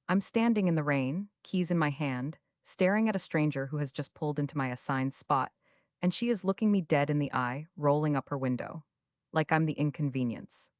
I'm standing in the rain, keys in my hand, staring at a stranger who has just pulled into my assigned spot, and she is looking me dead in the eye, rolling up her window. Like I'm the inconvenience.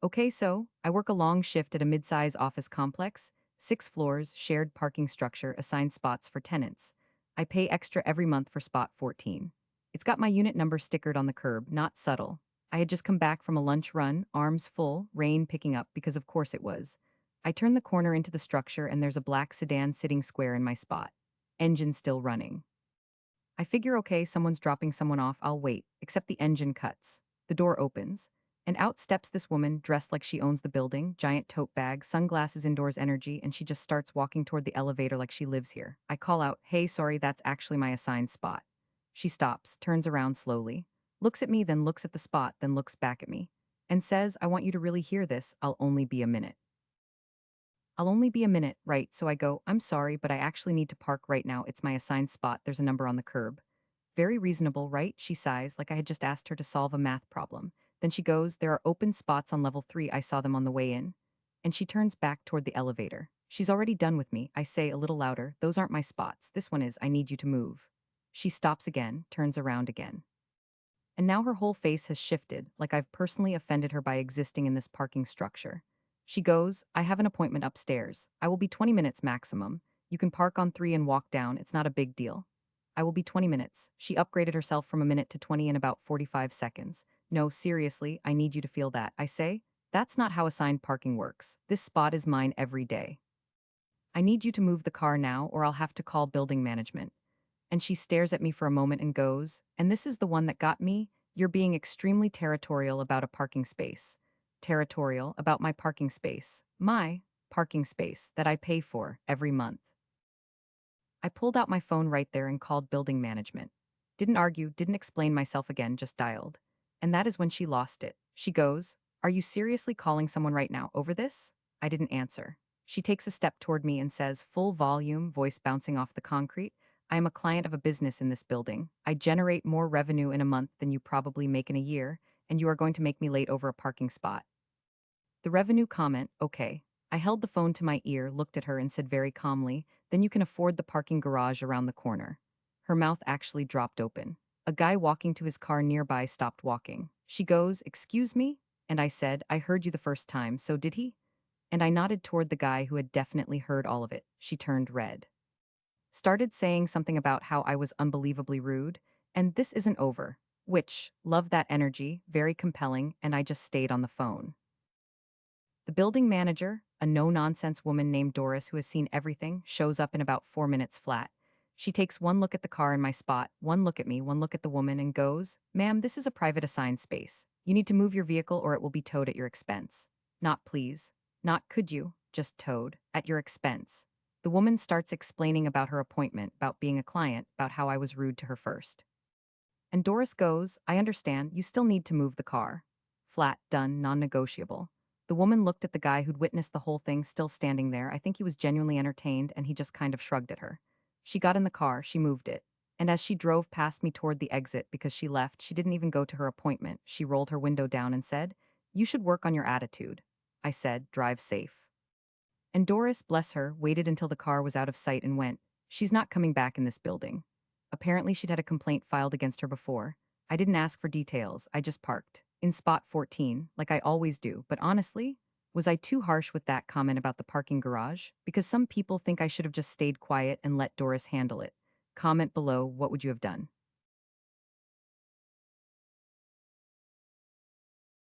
Okay, so I work a long shift at a mid-size office complex, 6 floors, shared parking structure, assigned spots for tenants. I pay extra every month for spot 14. It's got my unit number stickered on the curb, not subtle. I had just come back from a lunch run, arms full, rain picking up because of course it was. I turn the corner into the structure and there's a black sedan sitting square in my spot. Engine still running. I figure okay, someone's dropping someone off, I'll wait, except the engine cuts. The door opens, and out steps this woman dressed like she owns the building, giant tote bag, sunglasses, indoors energy, and she just starts walking toward the elevator like she lives here. I call out, hey, sorry, that's actually my assigned spot. She stops, turns around slowly, looks at me, then looks at the spot, then looks back at me, and says, I want you to really hear this, I'll only be a minute. I'll only be a minute, right? So I go, I'm sorry, but I actually need to park right now. It's my assigned spot. There's a number on the curb. Very reasonable, right? She sighs, like I had just asked her to solve a math problem. Then she goes, there are open spots on level 3. I saw them on the way in. And she turns back toward the elevator. She's already done with me. I say a little louder, those aren't my spots. This one is, I need you to move. She stops again, turns around again. And now her whole face has shifted, like I've personally offended her by existing in this parking structure. She goes, I have an appointment upstairs. I will be 20 minutes maximum. You can park on 3 and walk down. It's not a big deal. I will be 20 minutes. She upgraded herself from a minute to 20 in about 45 seconds. No, seriously, I need you to feel that. I say, that's not how assigned parking works. This spot is mine every day. I need you to move the car now or I'll have to call building management. And she stares at me for a moment and goes, and this is the one that got me, you're being extremely territorial about a parking space. Territorial about my parking space. My parking space that I pay for every month. I pulled out my phone right there and called building management. Didn't argue, didn't explain myself again, just dialed. And that is when she lost it. She goes, are you seriously calling someone right now over this? I didn't answer. She takes a step toward me and says, full volume, voice bouncing off the concrete, I am a client of a business in this building. I generate more revenue in a month than you probably make in a year, and you are going to make me late over a parking spot. The revenue comment, okay. I held the phone to my ear, looked at her, and said very calmly, then you can afford the parking garage around the corner. Her mouth actually dropped open. A guy walking to his car nearby stopped walking. She goes, excuse me? And I said, I heard you the first time, so did he? And I nodded toward the guy who had definitely heard all of it. She turned red. Started saying something about how I was unbelievably rude, and this isn't over. Which, love that energy, very compelling, and I just stayed on the phone. The building manager, a no-nonsense woman named Doris who has seen everything, shows up in about 4 minutes flat. She takes one look at the car in my spot, one look at me, one look at the woman, and goes, ma'am, this is a private assigned space. You need to move your vehicle or it will be towed at your expense. Not please. Not could you, just towed, at your expense. The woman starts explaining about her appointment, about being a client, about how I was rude to her first. And Doris goes, I understand, you still need to move the car. Flat, done, non-negotiable. The woman looked at the guy who'd witnessed the whole thing still standing there. I think he was genuinely entertained and he just kind of shrugged at her. She got in the car, she moved it. And as she drove past me toward the exit because she left, she didn't even go to her appointment. She rolled her window down and said, you should work on your attitude. I said, drive safe. And Doris, bless her, waited until the car was out of sight and went, she's not coming back in this building. Apparently she'd had a complaint filed against her before. I didn't ask for details, I just parked. In spot 14, like I always do, but honestly, was I too harsh with that comment about the parking garage? Because some people think I should have just stayed quiet and let Doris handle it. Comment below, what would you have done?